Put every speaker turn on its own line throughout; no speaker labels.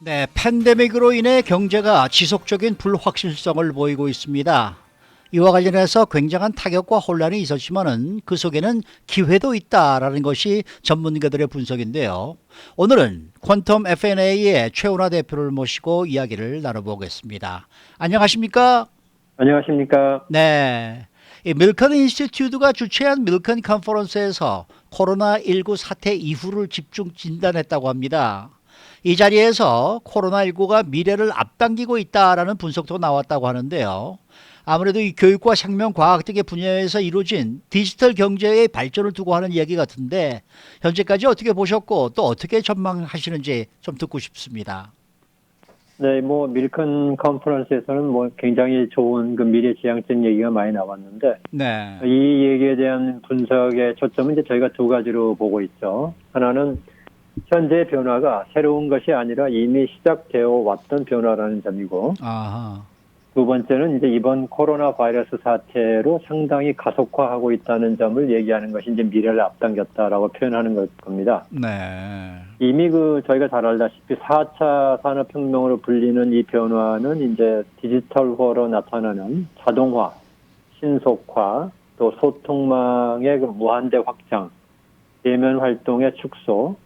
네, 팬데믹으로 인해 경제가 지속적인 불확실성을 보이고 있습니다. 이와 관련해서 굉장한 타격과 혼란이 있었지만은 그 속에는 기회도 있다라는 것이 전문가들의 분석인데요. 오늘은 퀀텀 FNA의 최운하 대표를 모시고 이야기를 나눠보겠습니다. 안녕하십니까?
안녕하십니까.
네. 이 밀컨 인스티튜트가 주최한 밀컨 컨퍼런스에서 코로나19 사태 이후를 집중 진단했다고 합니다. 이 자리에서 코로나19가 미래를 앞당기고 있다라는 분석도 나왔다고 하는데요. 아무래도 이 교육과 생명과학 등의 분야에서 이루어진 디지털 경제의 발전을 두고 하는 이야기 같은데 현재까지 어떻게 보셨고 또 어떻게 전망하시는지 좀 듣고 싶습니다.
네, 밀컨 컨퍼런스에서는 굉장히 좋은 그 미래지향적 얘기가 많이 나왔는데,
네.
이 얘기에 대한 분석의 초점은 이제 저희가 두 가지로 보고 있죠. 하나는 현재 변화가 새로운 것이 아니라 이미 시작되어 왔던 변화라는 점이고,
아하.
두 번째는 이제 이번 코로나 바이러스 사태로 상당히 가속화하고 있다는 점을 얘기하는 것이 이제 미래를 앞당겼다라고 표현하는 겁니다.
네.
이미 저희가 잘 알다시피 4차 산업혁명으로 불리는 이 변화는 이제 디지털화로 나타나는 자동화, 신속화, 또 소통망의 그 무한대 확장, 대면 활동의 축소,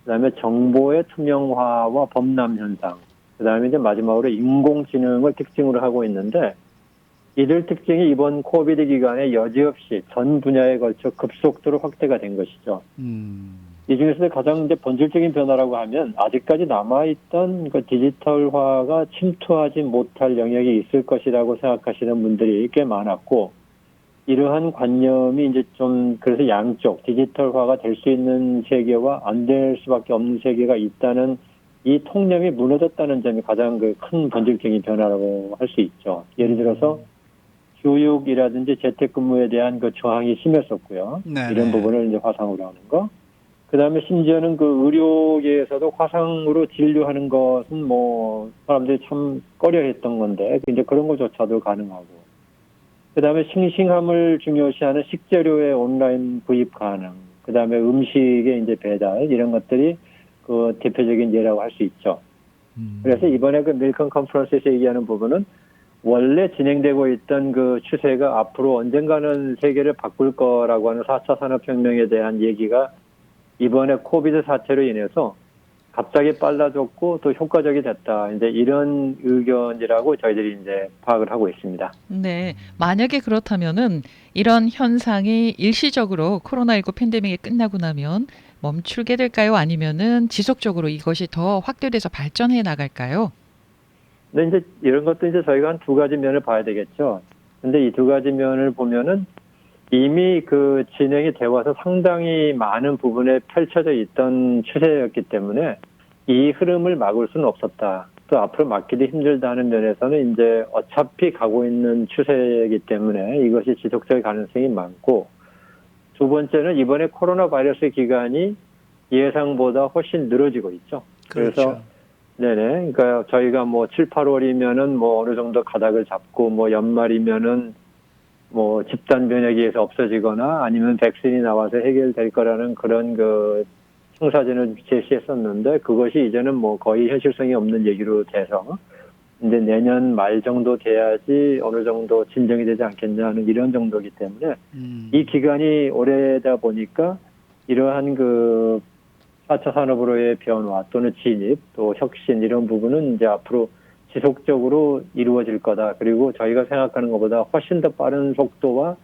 그다음에 정보의 투명화와 범람 현상, 그다음에 이제 마지막으로 인공지능을 특징으로 하고 있는데, 이들 특징이 이번 코비드 기간에 여지없이 전 분야에 걸쳐 급속도로 확대가 된 것이죠. 이 중에서 가장 이제 본질적인 변화라고 하면 아직까지 남아있던 그 디지털화가 침투하지 못할 영역이 있을 것이라고 생각하시는 분들이 꽤 많았고, 이러한 관념이 이제 좀 그래서 양쪽 디지털화가 될 수 있는 세계와 안 될 수밖에 없는 세계가 있다는 이 통념이 무너졌다는 점이 가장 그 큰 본질적인 변화라고 할 수 있죠. 예를 들어서 교육이라든지 재택근무에 대한 그 저항이 심했었고요. 이런
네네.
부분을 이제 화상으로 하는 거. 그 다음에 심지어는 그 의료계에서도 화상으로 진료하는 것은 사람들이 참 꺼려 했던 건데, 이제 그런 것조차도 가능하고. 그 다음에 싱싱함을 중요시하는 식재료의 온라인 구입 가능. 그 다음에 음식의 이제 배달, 이런 것들이 그 대표적인 예라고 할 수 있죠. 그래서 이번에 그 밀컨 컨퍼런스에서 얘기하는 부분은 원래 진행되고 있던 그 추세가 앞으로 언젠가는 세계를 바꿀 거라고 하는 4차 산업혁명에 대한 얘기가 이번에 코비드 사태로 인해서 갑자기 빨라졌고 또 효과적이 됐다. 이제 이런 의견이라고 저희들이 이제 파악을 하고 있습니다.
네. 만약에 그렇다면은 이런 현상이 일시적으로 코로나19 팬데믹이 끝나고 나면 멈추게 될까요? 아니면은 지속적으로 이것이 더 확대돼서 발전해 나갈까요?
근데 이제 이런 것도 이제 저희가 한 두 가지 면을 봐야 되겠죠. 근데 이 두 가지 면을 보면은 이미 그 진행이 되어 와서 상당히 많은 부분에 펼쳐져 있던 추세였기 때문에 이 흐름을 막을 수는 없었다. 또 앞으로 막기도 힘들다는 면에서는 이제 어차피 가고 있는 추세이기 때문에 이것이 지속될 가능성이 많고, 두 번째는 이번에 코로나 바이러스 기간이 예상보다 훨씬 늘어지고 있죠. 그래서
그렇죠.
네네. 그러니까 저희가 7, 8월이면은 어느 정도 가닥을 잡고 연말이면은 집단 면역에서 없어지거나 아니면 백신이 나와서 해결될 거라는 그런 그 청사진을 제시했었는데, 그것이 이제는 거의 현실성이 없는 얘기로 돼서 이제 내년 말 정도 돼야지 어느 정도 진정이 되지 않겠냐 하는 이런 정도이기 때문에 이 기간이 오래다 보니까 이러한 그 4차 산업으로의 변화 또는 진입 또 혁신 이런 부분은 이제 앞으로 지속적으로 이루어질 거다. 그리고 저희가 생각하는 것보다 훨씬 더 빠른 속도와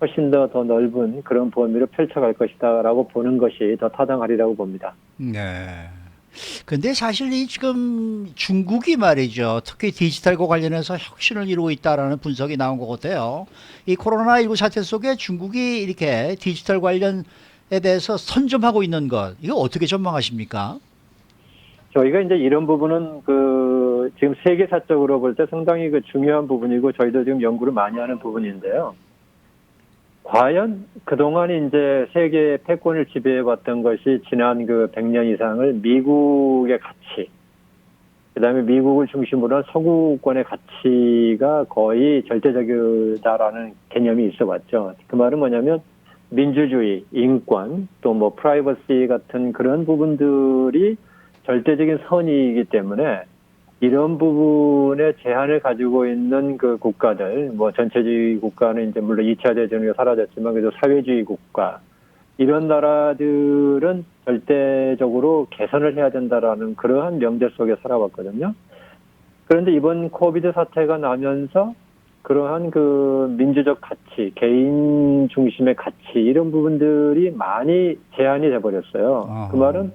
훨씬 더 넓은 그런 범위로 펼쳐갈 것이다라고 보는 것이 더 타당하리라고 봅니다.
네. 근데 사실 이 지금 중국이 말이죠. 특히 디지털과 관련해서 혁신을 이루고 있다라는 분석이 나온 것 같아요. 이 코로나19 사태 속에 중국이 이렇게 디지털 관련에 대해서 선점하고 있는 것, 이거 어떻게 전망하십니까?
저희가 이제 이런 부분은 지금 세계사적으로 볼 때 상당히 그 중요한 부분이고 저희도 지금 연구를 많이 하는 부분인데요. 과연 그동안 이제 세계 패권을 지배해왔던 것이 지난 그 100년 이상을 미국의 가치, 그 다음에 미국을 중심으로 한 서구권의 가치가 거의 절대적이다라는 개념이 있어 왔죠. 그 말은 뭐냐면 민주주의, 인권, 또 프라이버시 같은 그런 부분들이 절대적인 선이기 때문에 이런 부분에 제한을 가지고 있는 그 국가들, 뭐 전체주의 국가는 이제 물론 2차 대전이 사라졌지만 그래도 사회주의 국가, 이런 나라들은 절대적으로 개선을 해야 된다라는 그러한 명제 속에 살아왔거든요. 그런데 이번 코비드 사태가 나면서 그러한 그 민주적 가치, 개인 중심의 가치, 이런 부분들이 많이 제한이 돼버렸어요. 그 말은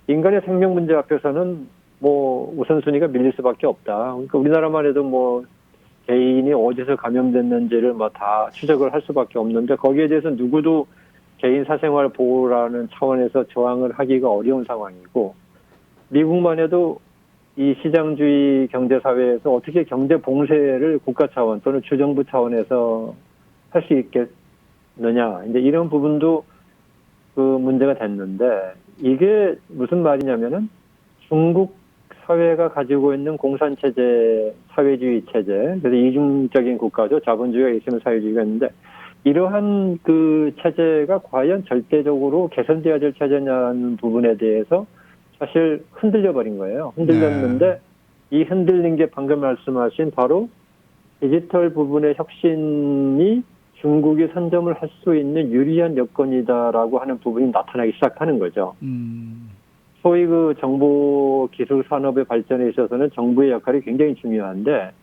인간의 생명 문제 앞에서는 뭐 우선순위가 밀릴 수밖에 없다. 그러니까 우리나라만 해도 뭐 개인이 어디서 감염됐는지를 뭐 다 추적을 할 수밖에 없는데 거기에 대해서 누구도 개인 사생활 보호라는 차원에서 저항을 하기가 어려운 상황이고, 미국만 해도 이 시장주의 경제사회에서 어떻게 경제 봉쇄를 국가 차원 또는 주정부 차원에서 할 수 있겠느냐. 이제 이런 부분도 그 문제가 됐는데, 이게 무슨 말이냐면은 중국 사회가 가지고 있는 공산체제, 사회주의 체제, 그래서 이중적인 국가죠. 자본주의가 있으면 사회주의가 있는데, 이러한 그 체제가 과연 절대적으로 개선돼야 될 체제냐는 부분에 대해서 사실 흔들려 버린 거예요. 흔들렸는데 이 흔들린 게 방금 말씀하신 바로 디지털 부분의 혁신이 중국이 선점을 할 수 있는 유리한 여건이다라고 하는 부분이 나타나기 시작하는 거죠. 소위 그 정보 기술 산업의 발전에 있어서는 정부의 역할이 굉장히 중요한데,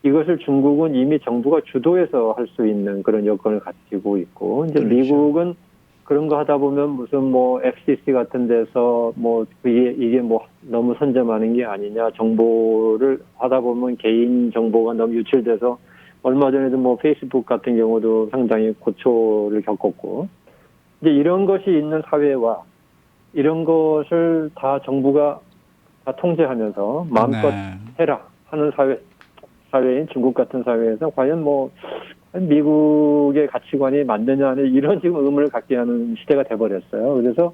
이것을 중국은 이미 정부가 주도해서 할 수 있는 그런 여건을 가지고 있고, 이제
그렇죠.
미국은 그런 거 하다 보면 무슨 뭐 FCC 같은 데서 뭐 이게 뭐 너무 선점하는 게 아니냐, 정보를 하다 보면 개인 정보가 너무 유출돼서 얼마 전에도 뭐 페이스북 같은 경우도 상당히 고초를 겪었고, 이제 이런 것이 있는 사회와 이런 것을 다 정부가 다 통제하면서 마음껏 해라 하는 사회인 중국 같은 사회에서 과연 뭐 미국의 가치관이 맞느냐는 이런 지금 의문을 갖게 하는 시대가 돼버렸어요. 그래서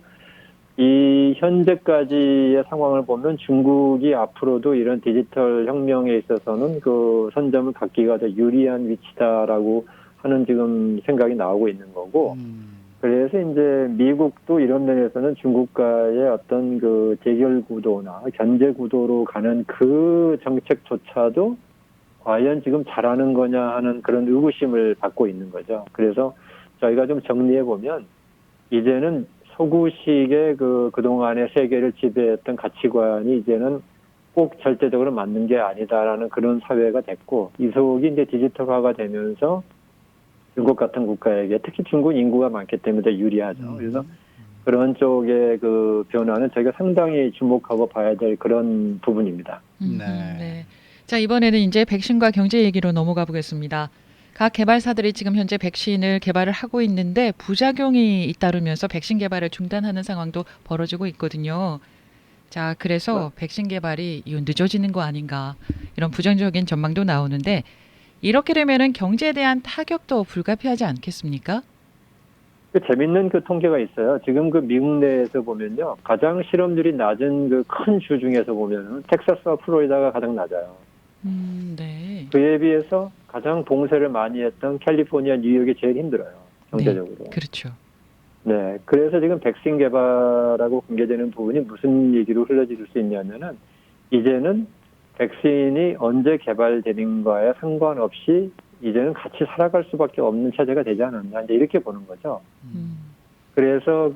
이 현재까지의 상황을 보면 중국이 앞으로도 이런 디지털 혁명에 있어서는 그 선점을 갖기가 더 유리한 위치다라고 하는 지금 생각이 나오고 있는 거고, 그래서 이제 미국도 이런 면에서는 중국과의 어떤 그 대결 구도나 견제 구도로 가는 그 정책조차도 과연 지금 잘하는 거냐 하는 그런 의구심을 갖고 있는 거죠. 그래서 저희가 좀 정리해 보면 이제는 서구식의 그동안의 세계를 지배했던 가치관이 이제는 꼭 절대적으로 맞는 게 아니다라는 그런 사회가 됐고, 이 속이 이제 디지털화가 되면서 중국 같은 국가에게, 특히 중국 인구가 많기 때문에 더 유리하죠. 그래서 그런 쪽의 그 변화는 저희가 상당히 주목하고 봐야 될 그런 부분입니다.
네. 자, 이번에는 이제 백신과 경제 얘기로 넘어가 보겠습니다. 각 개발사들이 지금 현재 백신을 개발을 하고 있는데 부작용이 잇따르면서 백신 개발을 중단하는 상황도 벌어지고 있거든요. 자, 그래서 백신 개발이 늦어지는 거 아닌가, 이런 부정적인 전망도 나오는데, 이렇게 되면은 경제에 대한 타격도 불가피하지 않겠습니까?
재밌는 그 통계가 있어요. 지금 그 미국 내에서 보면요, 가장 실업률이 낮은 그 큰 주 중에서 보면은 텍사스와 플로리다가 가장 낮아요.
네.
그에 비해서 가장 봉쇄를 많이 했던 캘리포니아, 뉴욕이 제일 힘들어요, 경제적으로.
네, 그렇죠.
네, 그래서 지금 백신 개발하고 관계되는 부분이 무슨 얘기로 흘러질 수 있냐면은, 이제는 백신이 언제 개발되는가에 상관없이 이제는 같이 살아갈 수밖에 없는 체제가 되지 않았나, 이제 이렇게 보는 거죠. 그래서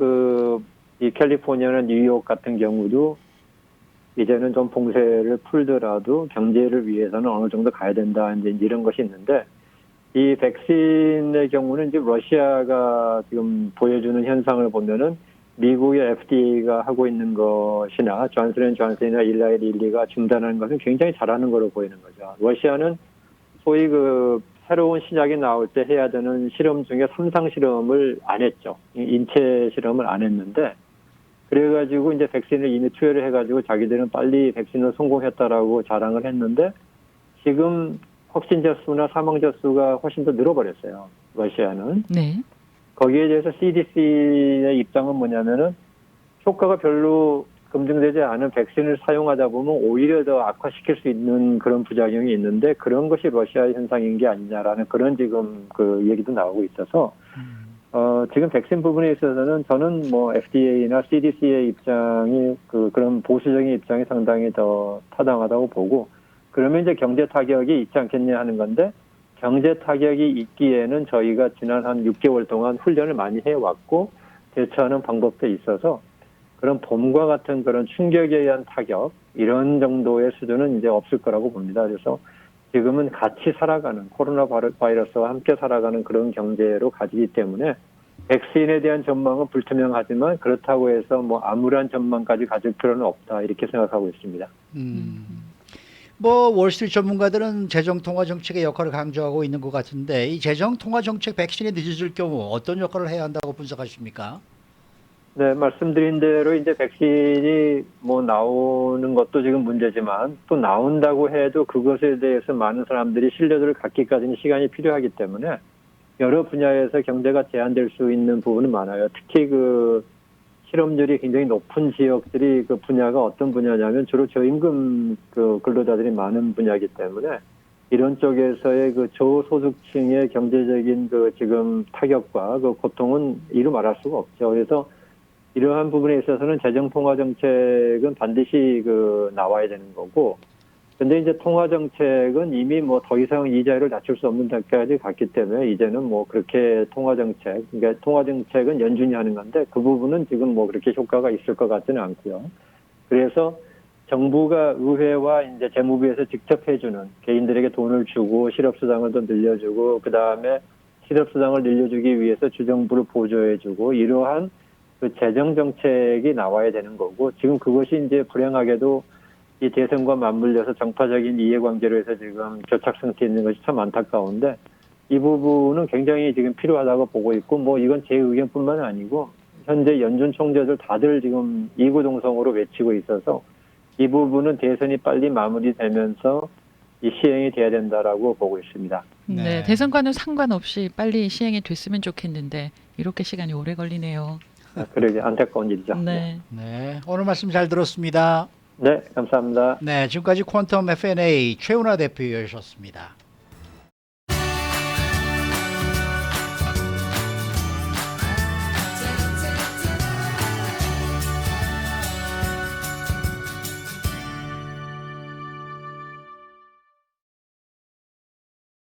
이 캘리포니아나 뉴욕 같은 경우도 이제는 좀 봉쇄를 풀더라도 경제를 위해서는 어느 정도 가야 된다, 이제 이런 것이 있는데, 이 백신의 경우는 이제 러시아가 지금 보여주는 현상을 보면은 미국의 FDA가 하고 있는 것이나 존슨앤존슨이나 일라이 릴리가 중단하는 것은 굉장히 잘하는 걸로 보이는 거죠. 러시아는 소위 새로운 신약이 나올 때 해야 되는 실험 중에 3상 실험을 안 했죠. 인체 실험을 안 했는데, 그래가지고 이제 백신을 이미 투여를 해가지고 자기들은 빨리 백신을 성공했다라고 자랑을 했는데, 지금 확진자 수나 사망자 수가 훨씬 더 늘어버렸어요, 러시아는.
네.
거기에 대해서 CDC의 입장은 뭐냐면은, 효과가 별로 검증되지 않은 백신을 사용하다 보면 오히려 더 악화시킬 수 있는 그런 부작용이 있는데, 그런 것이 러시아 현상인 게 아니냐라는 그런 지금 그 얘기도 나오고 있어서, 지금 백신 부분에 있어서는 저는 뭐 FDA나 CDC의 입장이 그런 보수적인 입장이 상당히 더 타당하다고 보고, 그러면 이제 경제 타격이 있지 않겠냐 하는 건데, 경제 타격이 있기에는 저희가 지난 한 6개월 동안 훈련을 많이 해왔고 대처하는 방법도 있어서 그런 봄과 같은 그런 충격에 의한 타격 이런 정도의 수준은 이제 없을 거라고 봅니다. 그래서 지금은 같이 살아가는 코로나 바이러스와 함께 살아가는 그런 경제로 가지기 때문에 백신에 대한 전망은 불투명하지만 그렇다고 해서 뭐 암울한 전망까지 가질 필요는 없다 이렇게 생각하고 있습니다.
뭐 월스트리트 전문가들은 재정 통화 정책의 역할을 강조하고 있는 것 같은데 이 재정 통화 정책 백신이 늦어질 경우 어떤 역할을 해야 한다고 분석하십니까?
네, 말씀드린 대로 이제 백신이 뭐 나오는 것도 지금 문제지만 또 나온다고 해도 그것에 대해서 많은 사람들이 신뢰도를 갖기까지는 시간이 필요하기 때문에 여러 분야에서 경제가 제한될 수 있는 부분은 많아요. 특히 그 실업률이 굉장히 높은 지역들이 그 분야가 어떤 분야냐면 주로 저임금 그 근로자들이 많은 분야이기 때문에 이런 쪽에서의 그 저소득층의 경제적인 그 지금 타격과 그 고통은 이루 말할 수가 없죠. 그래서 이러한 부분에 있어서는 재정 통화 정책은 반드시 그 나와야 되는 거고, 근데 이제 통화 정책은 이미 뭐 더 이상 이자율을 낮출 수 없는 단계까지 갔기 때문에 이제는 뭐 그렇게 통화 정책, 그러니까 통화 정책은 연준이 하는 건데 그 부분은 지금 뭐 그렇게 효과가 있을 것 같지는 않고요. 그래서 정부가 의회와 이제 재무부에서 직접 해주는 개인들에게 돈을 주고 실업수당을 더 늘려주고 그 다음에 실업수당을 늘려주기 위해서 주정부를 보조해주고 이러한 그 재정 정책이 나와야 되는 거고 지금 그것이 이제 불행하게도 이 대선과 맞물려서 정파적인 이해관계로 해서 지금 교착 상태에 있는 것이 참 안타까운데 이 부분은 굉장히 지금 필요하다고 보고 있고 뭐 이건 제 의견뿐만 아니고 현재 연준 총재들 다들 지금 이구동성으로 외치고 있어서 이 부분은 대선이 빨리 마무리되면서 이 시행이 돼야 된다라고 보고 있습니다.
네,
네.
대선과는 상관없이 빨리 시행이 됐으면 좋겠는데 이렇게 시간이 오래 걸리네요.
그러게 안타까운 일이죠.
네.
네, 오늘 말씀 잘 들었습니다.
네, 감사합니다.
네, 지금까지 퀀텀 FNA 최은하 대표이셨습니다.